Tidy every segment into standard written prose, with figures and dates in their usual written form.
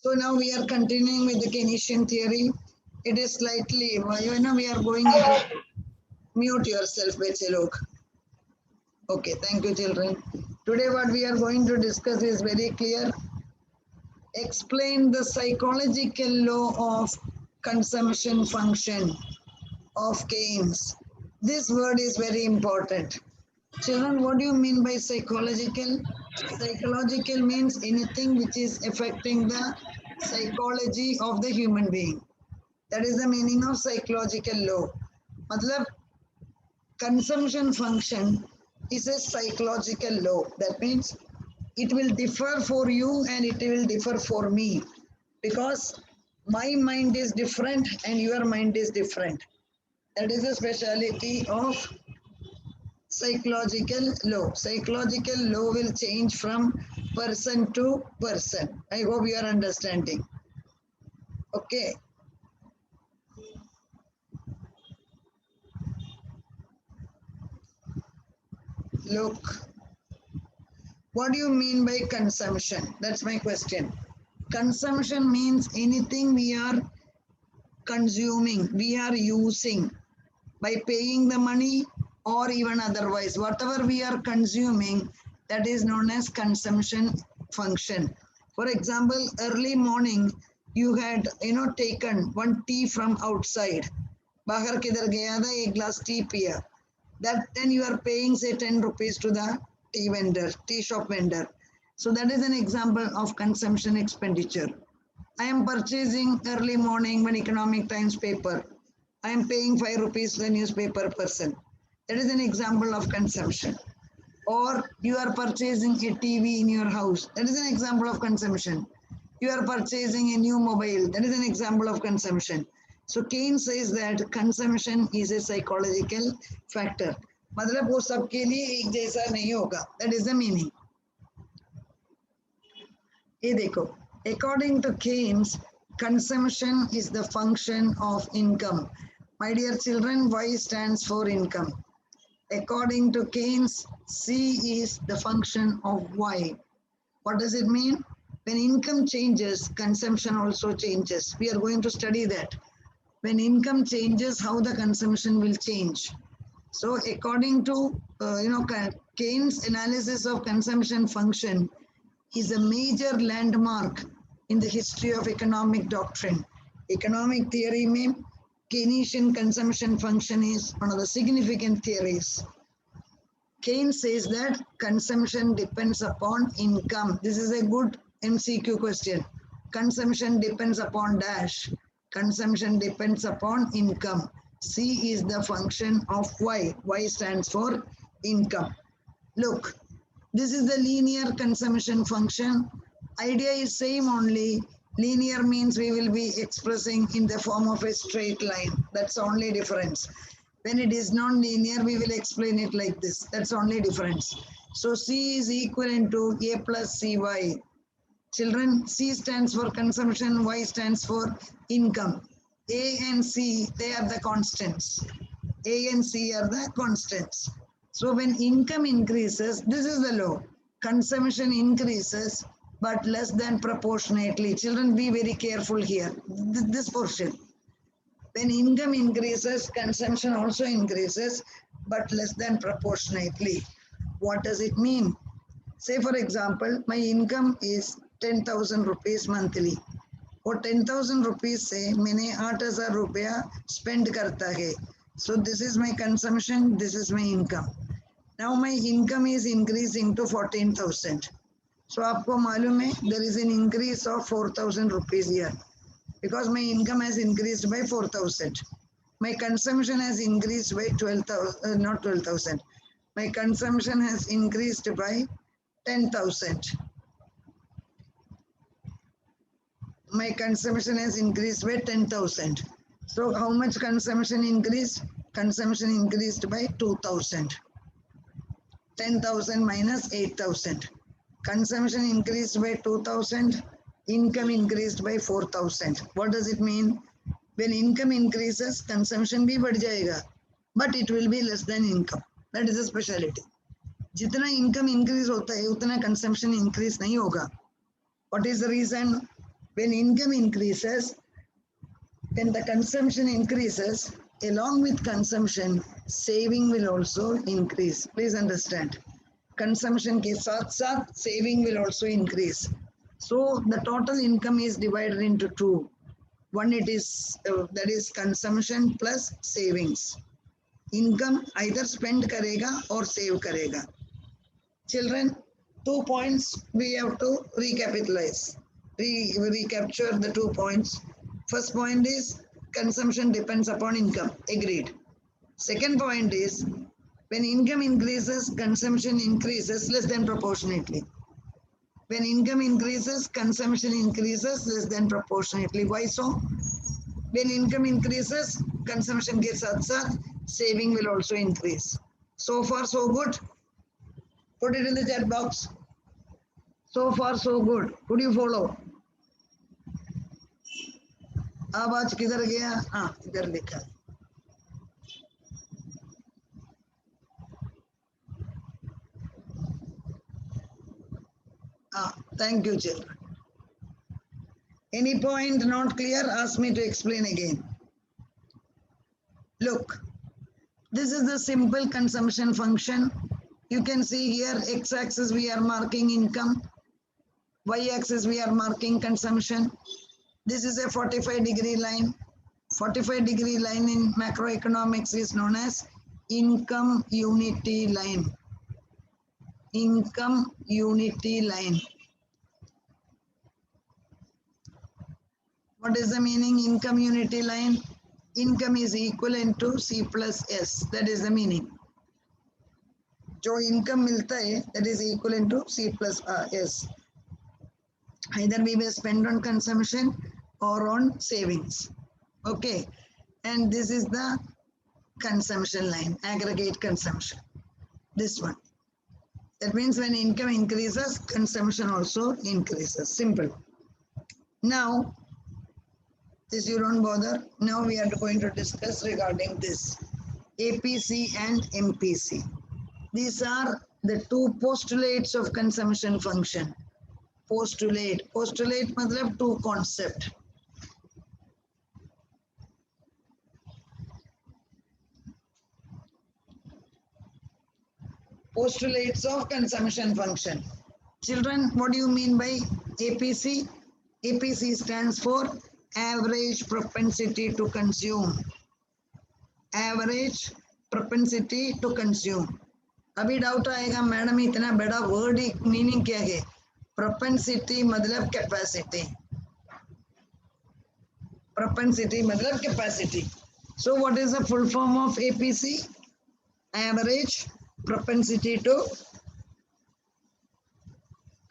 So now we are continuing with the Keynesian theory. It is slightly, we are going into mute yourself, bache log. Okay, thank you, children. Today, what we are going to discuss is very clear. Explain the psychological law of consumption function of Keynes. This word is very important. Children, what do you mean by psychological? Psychological means anything which is affecting the psychology of the human being. That is the meaning of psychological law. Matlab, consumption function is a psychological law. That means it will differ for you and it will differ for me because my mind is different and your mind is different. That is the speciality of psychological law. Psychological law will change from person to person. I hope you are understanding. Okay. Look, what do you mean by consumption? That's my question. Consumption means anything we are consuming, we are using by paying the money or even otherwise. Whatever we are consuming, that is known as consumption function. For example, early morning, you had taken one tea from outside. Bahar kidhar gaya tha, ek glass tea piya. That then you are paying say 10 rupees to the tea vendor, tea shop vendor. So that is an example of consumption expenditure. I am purchasing early morning one Economic Times paper. I am paying 5 rupees to the newspaper person. That is an example of consumption. Or you are purchasing a TV in your house. That is an example of consumption. You are purchasing a new mobile. That is an example of consumption. So Keynes says that consumption is a psychological factor. मतलब वो सबके लिए एक जैसा नहीं होगा. That is the meaning. ये देखो. According to Keynes, consumption is the function of income. My dear children, Y stands for income. According to Keynes, C is the function of Y. What does it mean? When income changes, consumption also changes. We are going to study that. When income changes, how the consumption will change. So according to Keynes' analysis of consumption function is a major landmark in the history of economic doctrine. Economic theory में Keynesian consumption function is one of the significant theories. Keynes says that consumption depends upon income. This is a good MCQ question. Consumption depends upon dash. Consumption depends upon income. C is the function of Y. Y stands for income. Look, this is the linear consumption function. Idea is same only. Linear means we will be expressing in the form of a straight line. That's the only difference. When it is non-linear, we will explain it like this. That's the only difference. So C is equivalent to A plus CY. Children, C stands for consumption, Y stands for income. A and C, they are the constants. A and C are the constants. So when income increases, this is the law. Consumption increases, but less than proportionately. Children, be very careful here. This portion. When income increases, consumption also increases, but less than proportionately. What does it mean? Say, for example, my income is 10,000 rupees monthly. और 10,000 rupees से मैंने 8,000 रुपया spend करता है. So this is my consumption, this is my income. Now my income is increasing to 14,000. So आपको मालूम है there is an increase of 4,000 rupees here because my income has increased by 4,000. My consumption has increased by 12,000, not 12,000. My consumption has increased by 10,000. My consumption has increased by 10,000. So how much consumption increased? Consumption increased by 2,000. 10,000 minus 8,000. Consumption increased by 2,000. Income increased by 4,000. What does it mean? When income increases, consumption भी बढ़ जाएगा, but it will be less than income. That is a speciality. जितना income increase होता है, उतना consumption increase नहीं होगा. What is the reason? When income increases, when the consumption increases, along with consumption, saving will also increase. Please understand. Consumption ke saath saath saving will also increase. So the total income is divided into two. One it is that is consumption plus savings. Income either spend karega or save karega. Children, 2 points we have to recapitalize. Recapture the 2 points. First point is consumption depends upon income. Agreed. Second point is when income increases, consumption increases less than proportionately. When income increases, consumption increases less than proportionately. Why so? When income increases, consumption gets outside, saving will also increase. So far, so good. Put it in the chat box. So far, so good. Could you follow? आवाज किधर गया? हाँ, इधर लिखा. Thank you, children. Any point not clear? Ask me to explain again. Look, this is the simple consumption function. You can see here, x-axis we are marking income, y-axis we are marking consumption. This is a 45-degree line. 45-degree line in macroeconomics is known as income unity line. Income unity line. What is the meaning? Income unity line. Income is equivalent to C plus S. That is the meaning. जो income मिलता है, that is equivalent to C plus S. Either we will spend on consumption or on savings. Okay. And this is the consumption line, aggregate consumption. This one. That means when income increases, consumption also increases. Simple. Now, this you don't bother. Now we are going to discuss regarding this APC and MPC. These are the two postulates of consumption function. Postulate. Postulate matlab two concept. Postulates of consumption function. Children, what do you mean by APC? APC stands for average propensity to consume. Average propensity to consume. अभी doubt आएगा madam इतना बड़ा word meaning क्या है? Propensity मतलब capacity. Propensity मतलब capacity. So what is the full form of APC? Average propensity to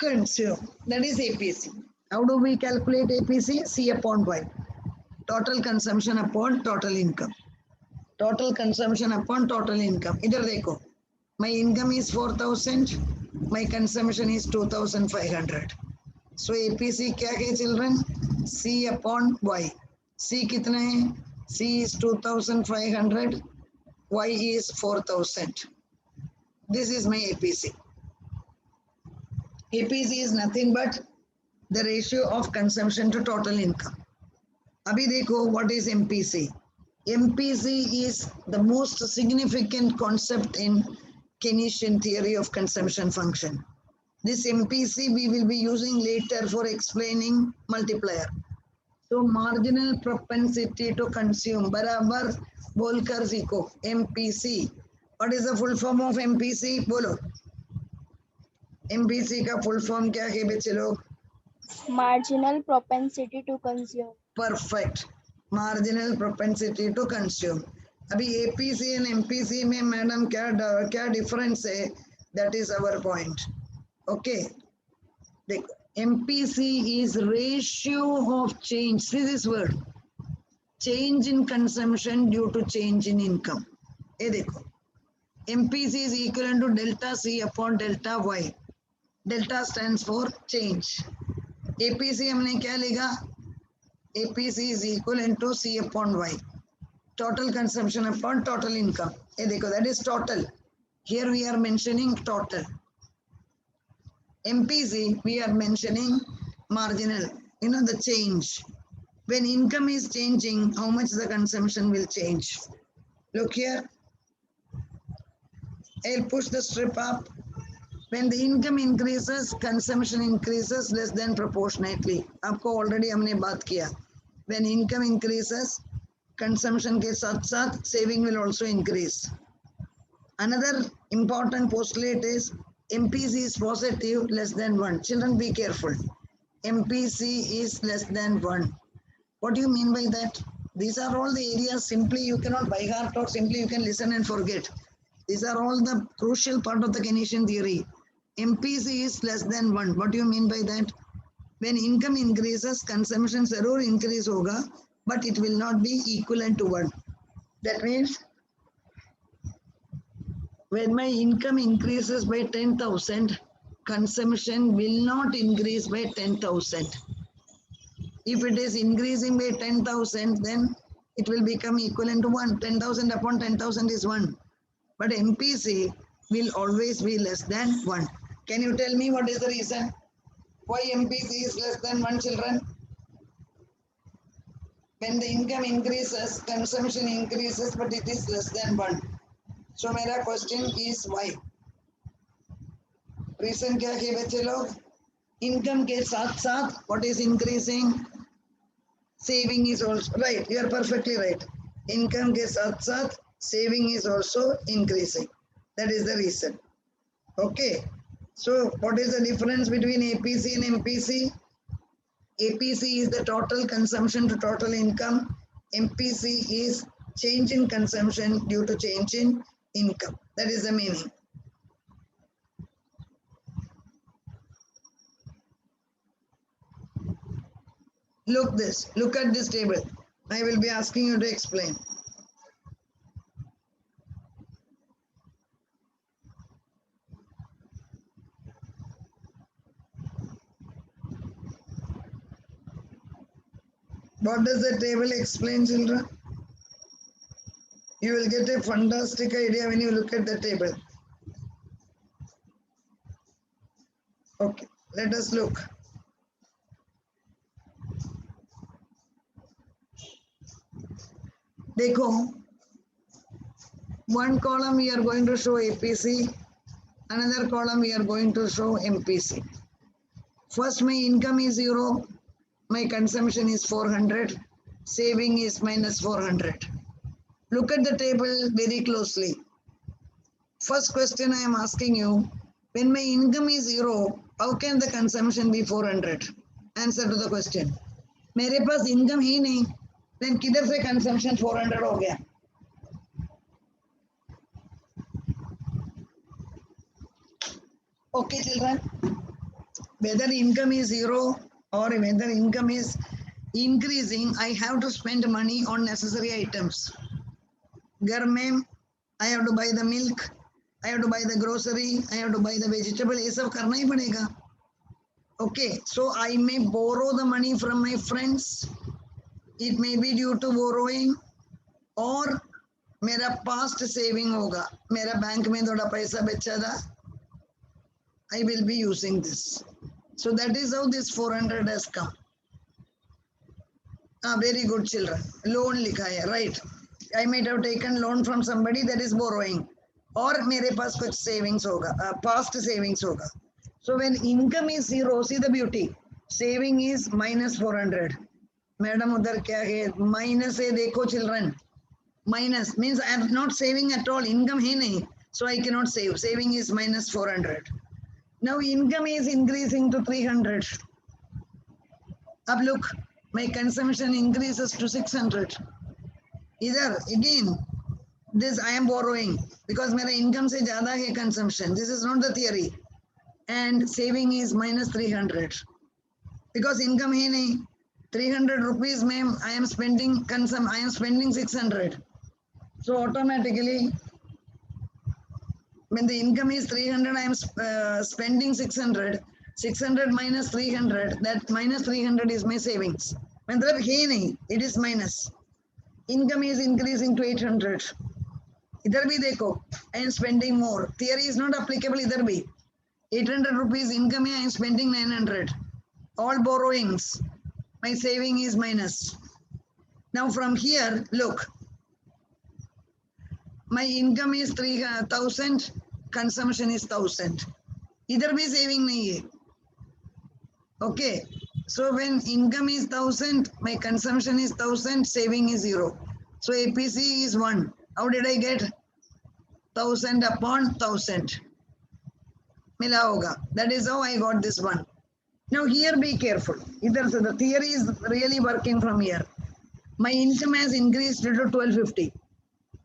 consume. That is APC. How do we calculate APC? C upon Y. Total consumption upon total income. Total consumption upon total income. इधर देखो. My income is 4,000. My consumption is 2,500. So APC क्या है children? C upon Y. C कितना है? C is 2,500. Y is 4,000. This is my APC. APC is nothing but the ratio of consumption to total income. Abhi dekho what is MPC. MPC is the most significant concept in Keynesian theory of consumption function. This MPC we will be using later for explaining multiplier. So marginal propensity to consume बराबर बोलकर सीखो MPC. What is the full form of MPC? बोलो. MPC का full form क्या है बच्चे लोग? Marginal propensity to consume. Perfect. Marginal propensity to consume. अभी APC and MPC में मैडम क्या difference है? That is our point. Okay. देखो, MPC is ratio of change. See this word. Change in consumption due to change in income. ये देखो. MPC is equivalent to delta C upon delta Y. Delta stands for change. APC हमने क्या लिखा? APC is equivalent to C upon Y. Total consumption upon total income. ये देखो, that is total. Here we are mentioning total. MPC we are mentioning marginal. the change. When income is changing, how much the consumption will change. Look here. I'll push the strip up. When the income increases, consumption increases less than proportionately. आपको already हमने बात किया. When income increases, consumption के साथ साथ saving will also increase. Another important postulate is MPC is positive less than 1. Children, be careful. MPC is less than 1. What do you mean by that? These are all the areas simply you cannot by heart or simply you can listen and forget. These are all the crucial part of the Keynesian theory. MPC is less than 1. What do you mean by that? When income increases, consumption जरूर increase होगा, but it will not be equivalent to 1. That means when my income increases by 10,000, consumption will not increase by 10,000. If it is increasing by 10,000, then it will become equivalent to 1. 10,000 upon 10,000 is 1. But MPC will always be less than 1. Can you tell me what is the reason? Why MPC is less than 1, children? When the income increases, consumption increases, but it is less than 1. So मेरा question is why? Reason क्या है बच्चे लोग? Income के साथ साथ what is increasing? Saving is also right. You are perfectly right. Income के साथ साथ saving is also increasing. That is the reason. Okay. So what is the difference between APC and MPC? APC is the total consumption to total income. MPC is change in consumption due to change in income. That is the meaning. Look at this table. I will be asking you to explain. What does the table explain, children? You will get a fantastic idea when you look at the table. Okay, let us look. Dekho, one column we are going to show APC, another column we are going to show MPC. First, my income is 0, my consumption is 400, saving is minus 400. Look at the table very closely. First question I am asking you, when my income is 0, how can the consumption be 400? Answer to the question. मेरे पास income ही नहीं, then किधर से consumption 400 हो गया? Okay, children. Whether income is 0 or whether income is increasing, I have to spend money on necessary items. घर में I have to buy the milk, I have to buy the grocery, I have to buy the vegetable. ये सब करना ही पड़ेगा. Okay, so I may borrow the money from my friends. It may be due to borrowing or मेरा past saving होगा. मेरा bank में थोड़ा पैसा बचा था. I will be using this. So that is how this 400 has come. Very good, children. Loan लिखा है, right? I might have taken loan from somebody, that is borrowing. Or मेरे पास कुछ savings होगा, past savings होगा. So when income is 0, see the beauty. Saving is minus 400. Madam उधर क्या है? Minus है देखो children. Minus means I am not saving at all. Income है नहीं. So I cannot save. Saving is minus 400. Now income is increasing to 300. Up look, my consumption increases to 600. Either again, this I am borrowing because मेरा income से ज़्यादा है consumption. This is not the theory. And saving is minus 300. Because income है नहीं. 300 rupees में I am spending 600. So automatically, when the income is 300, I am spending 600. 600 minus 300, that minus 300 is my savings. मतलब है नहीं, it is minus. Income is increasing to 800. इधर भी देखो, I am spending more. Theory is not applicable इधर भी. 800 rupees income है, I am spending 900. All borrowings. My saving is minus. Now from here, look. My income is 3,000, consumption is 1,000. Either भी saving नहीं है. Okay. So when income is 1,000, my consumption is 1,000, saving is 0. So APC is 1. How did I get 1,000 upon 1,000? Mila hoga. That is how I got this one. Now here be careful. Either so the theory is really working from here. My income has increased to 1250.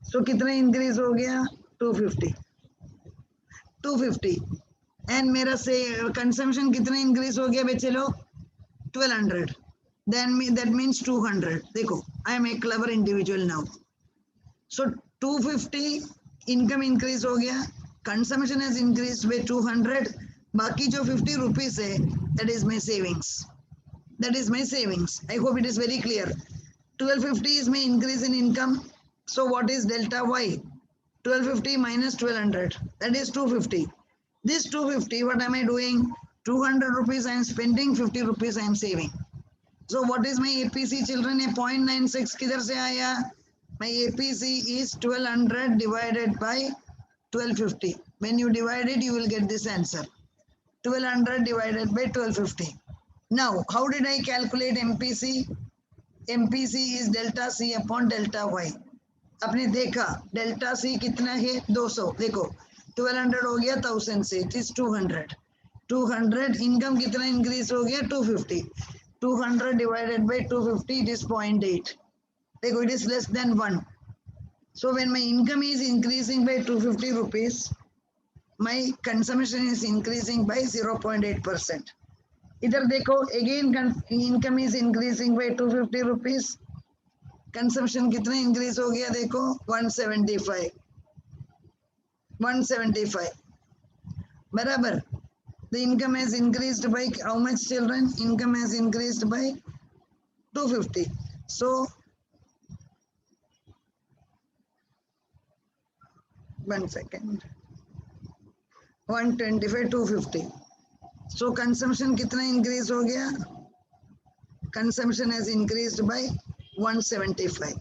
So कितना increase हो गया? 250. 250. And मेरा से consumption कितना increase हो गया बच्चे लोग? 1200. Then that means 200. देखो, I am a clever individual now. So 250 income increase हो गया, consumption has increased by 200. बाकी जो 50 rupees है, that is my savings. That is my savings. I hope it is very clear. 1250 is my increase in income. So what is delta Y? 1250 minus 1200. That is 250. This 250, what am I doing? 200 rupees I am spending, 50 rupees I am saving. So what is my APC children? A 0.96 किधर से आया? My APC is 1200 divided by 1250. When you divide it, you will get this answer. 1200 divided by 1250. Now, how did I calculate MPC? MPC is delta C upon delta Y. आपने देखा delta C कितना है 200. देखो 1200 हो गया 1000 से, it is 200. 200 income कितना increase हो गया 250. 200 डिवाइडेड बाय 250 इट इज 0.8. देखो it is less than 1. So when my income is increasing by 250 rupees, my consumption is increasing by 0.8%. इधर देखो again income is increasing by 250 rupees. Consumption कितना increase हो गया देखो 175 बराबर. The income has increased by how much children? Income has increased by 250. So 1 second 125 250. So consumption कितना increase हो गया? Consumption has increased by 175.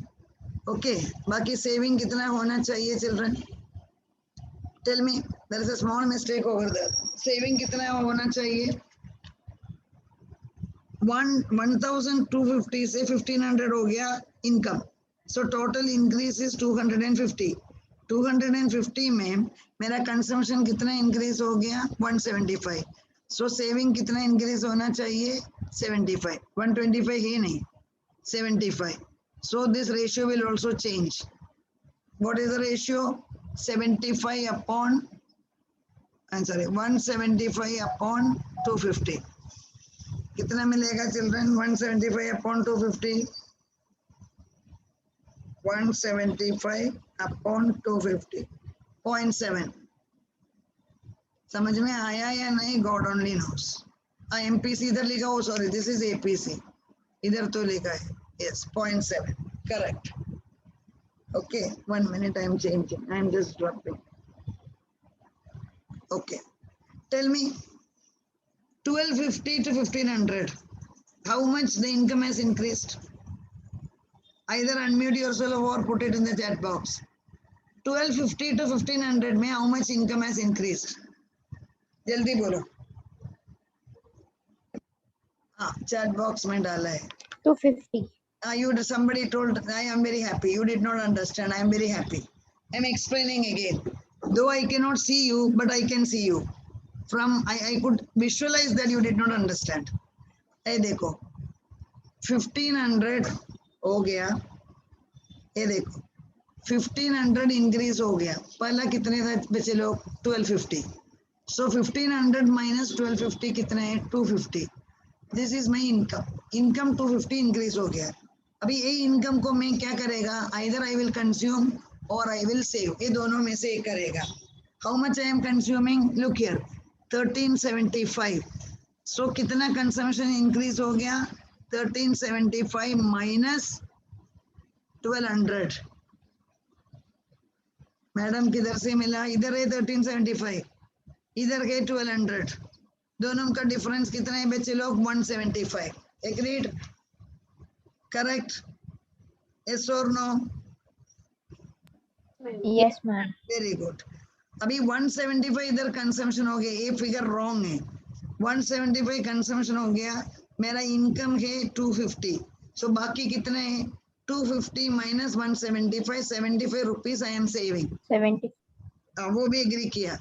Okay, बाकी saving कितना होना चाहिए children? Tell me, there is a small mistake over there. Saving कितना होना चाहिए? 1250 से 1500 हो गया income. So total increase is 250. 250 में मेरा consumption कितना increase हो गया? 175. So saving कितना increase होना चाहिए? 75. 125 ही नहीं, 75. So this ratio will also change. What is the ratio? 75 upon, I'm sorry, 175 upon 250. कितना मिलेगा children? 175 upon 250. 175 upon 250. 0.7. समझ में आया या नहीं? God only knows. MPC इधर लिखा हो, sorry, this is APC. इधर तो लिखा है. Yes, 0.7. Correct. Okay, 1 minute, I am changing. I am just dropping. Okay. Tell me, 1250 to 1500. How much the income has increased? Either unmute yourself or put it in the chat box. 1250 to 1500 में how much income has increased? जल्दी बोलो. हाँ, chat box में डाला है. 250. Somebody told, I am very happy. You did not understand. I am very happy. I am explaining again. Though I cannot see you, but I can see you. I could visualize that you did not understand. ये देखो, 1500 हो गया. ये देखो, 1500 increase हो गया. पहला कितने था बच्चे लोग? 1250. So 1500 minus 1250 कितना है? 250. This is my income. Income 250 increase हो गया. अभी ये income को मैं क्या करेगा? Either I will consume or I will save. ये दोनों में से एक करेगा. How much I am consuming? Look here, 1375. So कितना consumption increase हो गया? 1375 minus 1200. मैडम किधर से मिला? इधर है 1375, इधर है 1200. दोनों का डिफरेंस कितना है बच्चे लोग? 175. Agreed? Correct? Yes or no? Yes, ma'am. Very good. अभी 175 इधर कंजम्पशन हो गया, ये फिगर रॉन्ग है. 175 कंजम्पशन हो गया, मेरा इनकम है 250. सो बाकी कितने हैं? 250 minus 175, 75 rupees I am saving. 70. वो भी एग्री किया.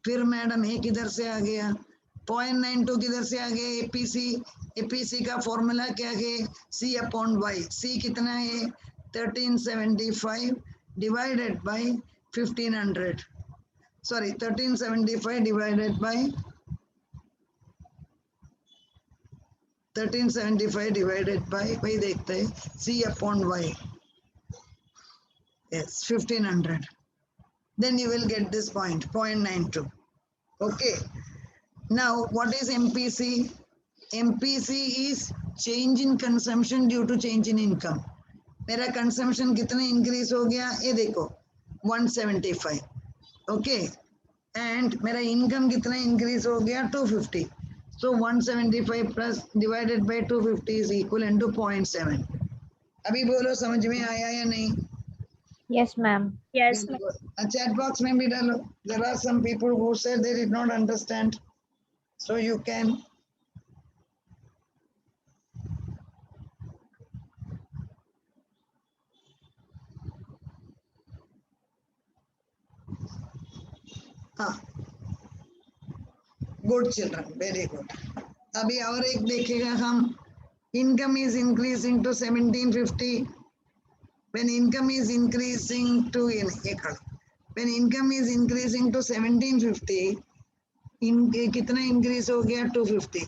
फिर मैडम एक किधर से आ गया? 0.92 किधर से आ गया? एपीसी. एपीसी का फॉर्मूला क्या है? सी अपॉन वाई. सी कितना है? 1375 divided by 1500. Sorry, 1375 divided by 1375 divided by वही देखते हैं, C upon Y. Yes, 1500. Then you will get this point, 0.92. Okay. Now, what is MPC? MPC is change in consumption due to change in income. मेरा consumption कितना increase हो गया? ये देखो, 175. Okay. And मेरा income कितना increase हो गया? 250. So 175 plus divided by 250 is equivalent to 0.7. अभी बोलो समझ में आया या नहीं? Yes, ma'am. Yes, ma'am. Chat box में भी डालो. There are some people who said they did not understand. So you can. हाँ. Good children, very good. अभी और एक देखेगा हम. Income is increasing to 1750. When income is increasing to when income is increasing to 1750, कितना increase हो गया? 250.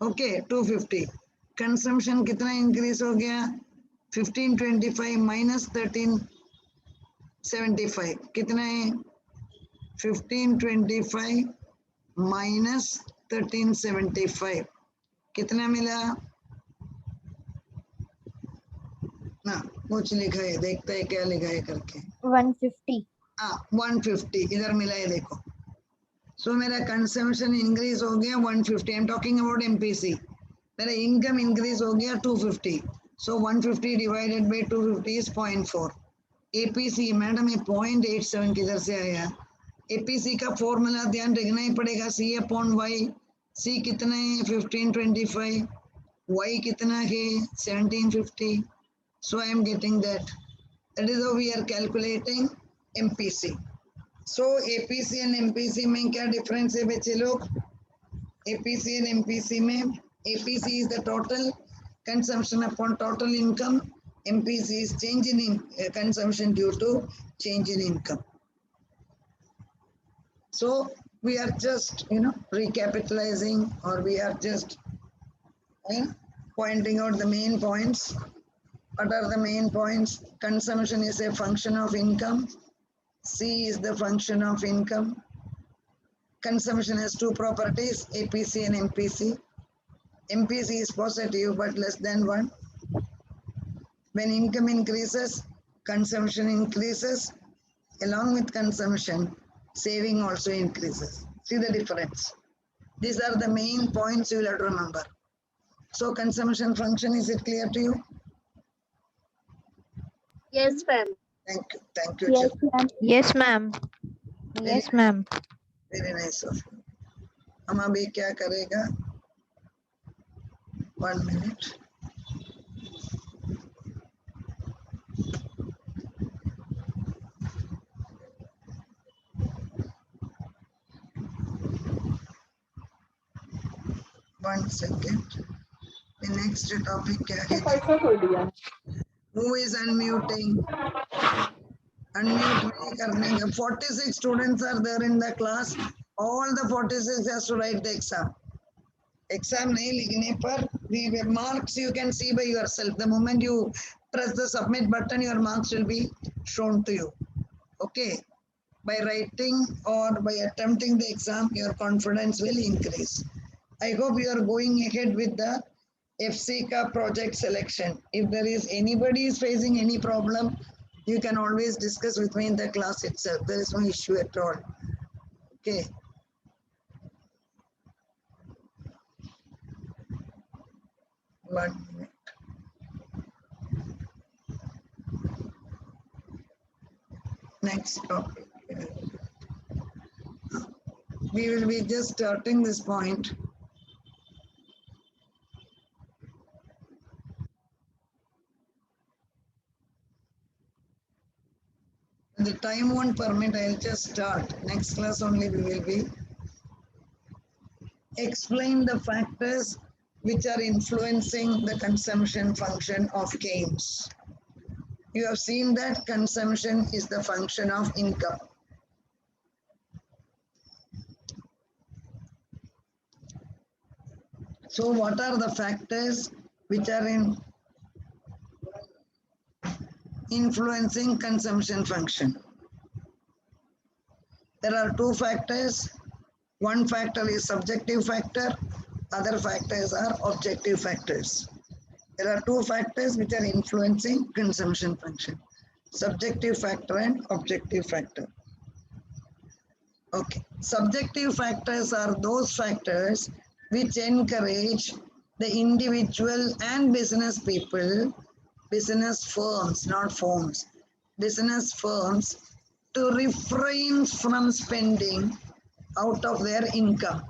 Okay, 250. Consumption कितना increase हो गया? 1525 minus 1375 कितना है? 1525 minus 1375 कितना मिला? ना कुछ लिखा है, देखता है क्या लिखा है करके. 150. हाँ 150 इधर मिला है देखो. सो मेरा कंजम्पशन इंक्रीज हो गया 150. I am talking about MPC. मेरा इनकम इंक्रीज हो गया 250. सो 150 divided by 250 is 0.4. APC madam ये 0.87 किधर से आया? एपीसी का फॉर्मूला ध्यान रखना ही पड़ेगा. सी अपॉन वाई. सी कितना है? 1525. वाई कितना है? 1750. So I am getting that. That is how we are calculating MPC. So APC and MPC में क्या difference है बच्चे लोग? APC and MPC में APC is the total consumption upon total income. MPC is change in consumption due to change in income. So we are just recapitalizing, or we are just pointing out the main points. What are the main points? Consumption is a function of income. C is the function of income. Consumption has two properties, APC and MPC. MPC is positive but less than 1. When income increases, consumption increases. Along with consumption, saving also increases. See the difference. These are the main points you will have to remember. So consumption function, is it clear to you? Yes, ma'am. Thank you. Thank you. Yes, ma'am. Yes, ma'am. Yes, ma'am. Very nice of you. हम अभी क्या करेगा? 1 minute. One second. The next topic क्या है? Who is unmuting? Unmute नहीं करने का. 46 students are there in the class. All the 46 has to write the exam. Exam नहीं लिखने पर the marks you can see by yourself. The moment you press the submit button, your marks will be shown to you. Okay. By writing or by attempting the exam, your confidence will increase. I hope you are going ahead with the FCCA project selection. If there is anybody is facing any problem, you can always discuss with me in the class itself. There is no issue at all. Okay. 1 minute. Next topic. We will be just starting this point. The time won't permit, I'll just start. Next class only we will be. Explain the factors which are influencing the consumption function of Keynes. You have seen that consumption is the function of income. So what are the factors which are influencing consumption function? There are two factors. One factor is subjective factor, other factors are objective factors. There are two factors which are influencing consumption function. Subjective factor and objective factor. Okay. Subjective factors are those factors which encourage the individual and business people, business firms, not firms, business firms to refrain from spending out of their income.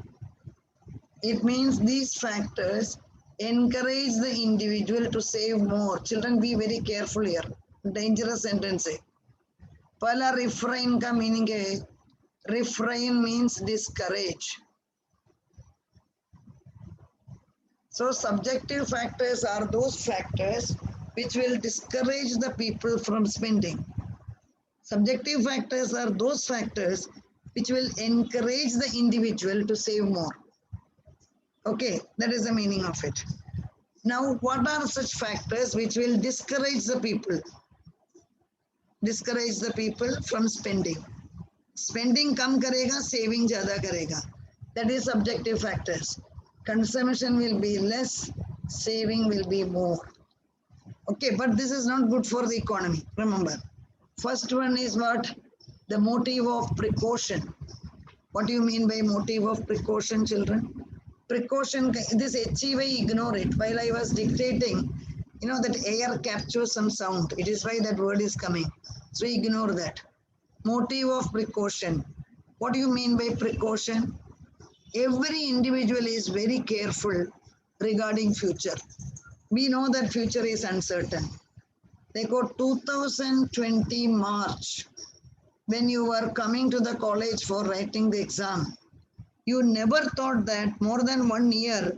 It means these factors encourage the individual to save more. Children, be very careful here. Dangerous sentence. Pala refrain ka meaning hai, refrain means discourage. So subjective factors are those factors which will discourage the people from spending. Subjective factors are those factors which will encourage the individual to save more. Okay, that is the meaning of it. Now, what are such factors which will discourage the people? Discourage the people from spending. Spending kam karega, saving jada karega. That is subjective factors. Consumption will be less, saving will be more. Okay, but this is not good for the economy, remember. First one is what? The motive of precaution. What do you mean by motive of precaution, children? Precaution, this HEY, ignore it. While I was dictating, you know that air captures some sound. It is why that word is coming. So ignore that. Motive of precaution. What do you mean by precaution? Every individual is very careful regarding future. We know that future is uncertain. They go 2020 March, when you were coming to the college for writing the exam, you never thought that more than 1 year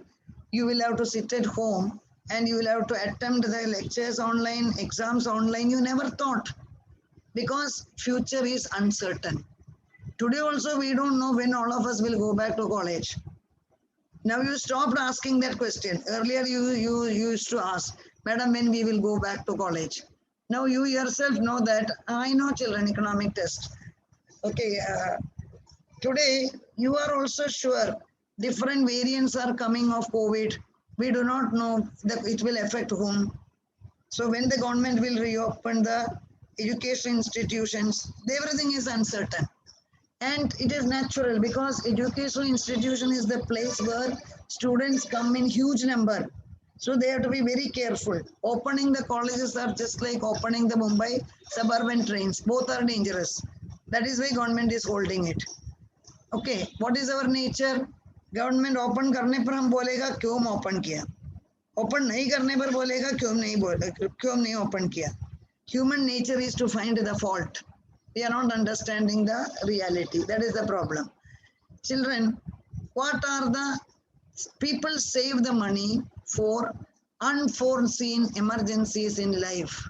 you will have to sit at home and you will have to attempt the lectures online, exams online. You never thought, because future is uncertain. Today also we don't know when all of us will go back to college. Now you stopped asking that question. Earlier you used to ask, Madam, when we will go back to college? Now you yourself know that, I know children, economic test. Okay, today you are also sure different variants are coming of COVID. We do not know that it will affect whom. So when the government will reopen the education institutions, everything is uncertain. And it is natural, because educational institution is the place where students come in huge number. So they have to be very careful. Opening the colleges are just like opening the Mumbai suburban trains. Both are dangerous. That is why government is holding it. Okay, what is our nature? Government open करने पर हम बोलेगा क्यों open किया? Open नहीं करने पर बोलेगा क्यों नहीं open किया? Human nature is to find the fault. We are not understanding the reality. That is the problem. Children, what are the people save the money for unforeseen emergencies in life?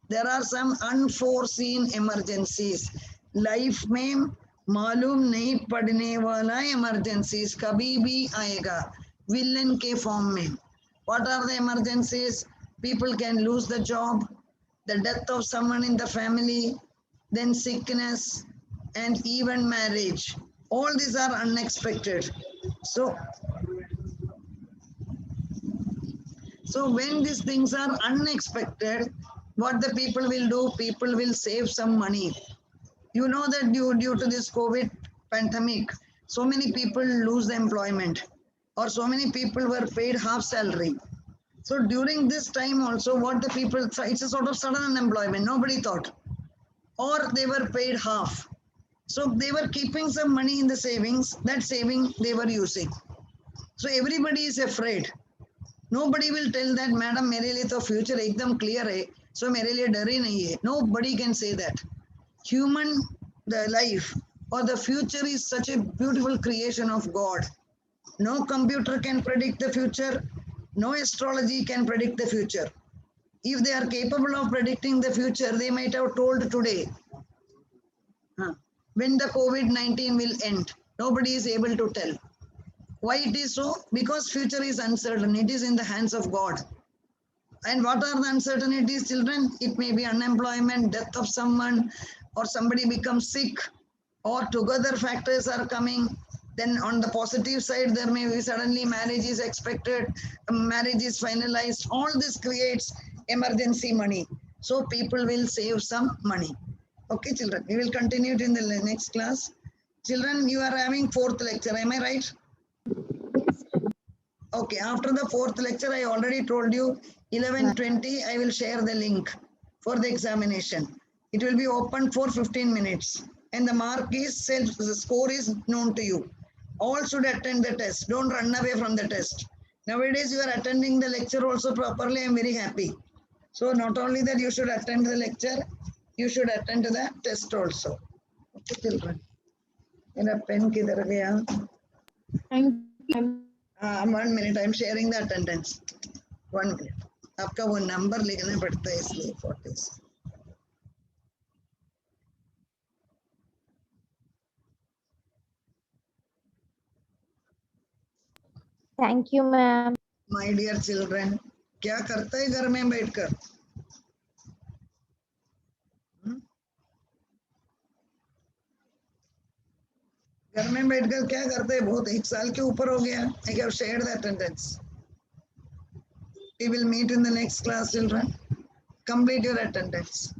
There are some unforeseen emergencies. Life में मालूम नहीं पड़ने वाला emergencies कभी भी आएगा, villain के form में. What are the emergencies? People can lose the job, the death of someone in the family, then sickness, and even marriage. All these are unexpected. So when these things are unexpected, what the people will do? People will save some money. You know that due to this COVID pandemic, so many people lose the employment, or so many people were paid half salary. So during this time also, what the people, it's a sort of sudden unemployment, nobody thought, or they were paid half. So they were keeping some money in the savings, that saving they were using. So everybody is afraid. Nobody will tell that, madam, मेरे लिए तो future एकदम clear है, so मेरे लिए डर ही नहीं है. Nobody can say that. Human, the life or the future is such a beautiful creation of God. No computer can predict the future. No astrology can predict the future. If they are capable of predicting the future, they might have told today when the COVID-19 will end. Nobody is able to tell. Why it is so? Because future is uncertain. It is in the hands of God. And what are the uncertainties, children? It may be unemployment, death of someone, or somebody becomes sick, or together factors are coming. Then on the positive side, there may be suddenly marriage is expected, marriage is finalized. All this creates emergency money. So people will save some money. Okay, children, we will continue it in the next class. Children, you are having 4th lecture, am I right? Okay, after the 4th lecture, I already told you 11:20, I will share the link for the examination. It will be open for 15 minutes and the mark is the score is known to you. All should attend the test. Don't run away from the test. Nowadays, you are attending the lecture also properly. I am very happy. So not only that you should attend the lecture, you should attend to the test also. Okay, children. मेरा pen किधर गया? Thank you. 1 minute, I am sharing the attendance. 1 minute. आपका वो number लिखना पड़ता है इसलिए 40. Thank you, ma'am. My dear children, क्या करता है घर में बैठकर? घर में बैठकर क्या करते हैं? बहुत 1 साल के ऊपर हो गया. I have shared the attendance. We will meet in the next class, children. Complete your attendance.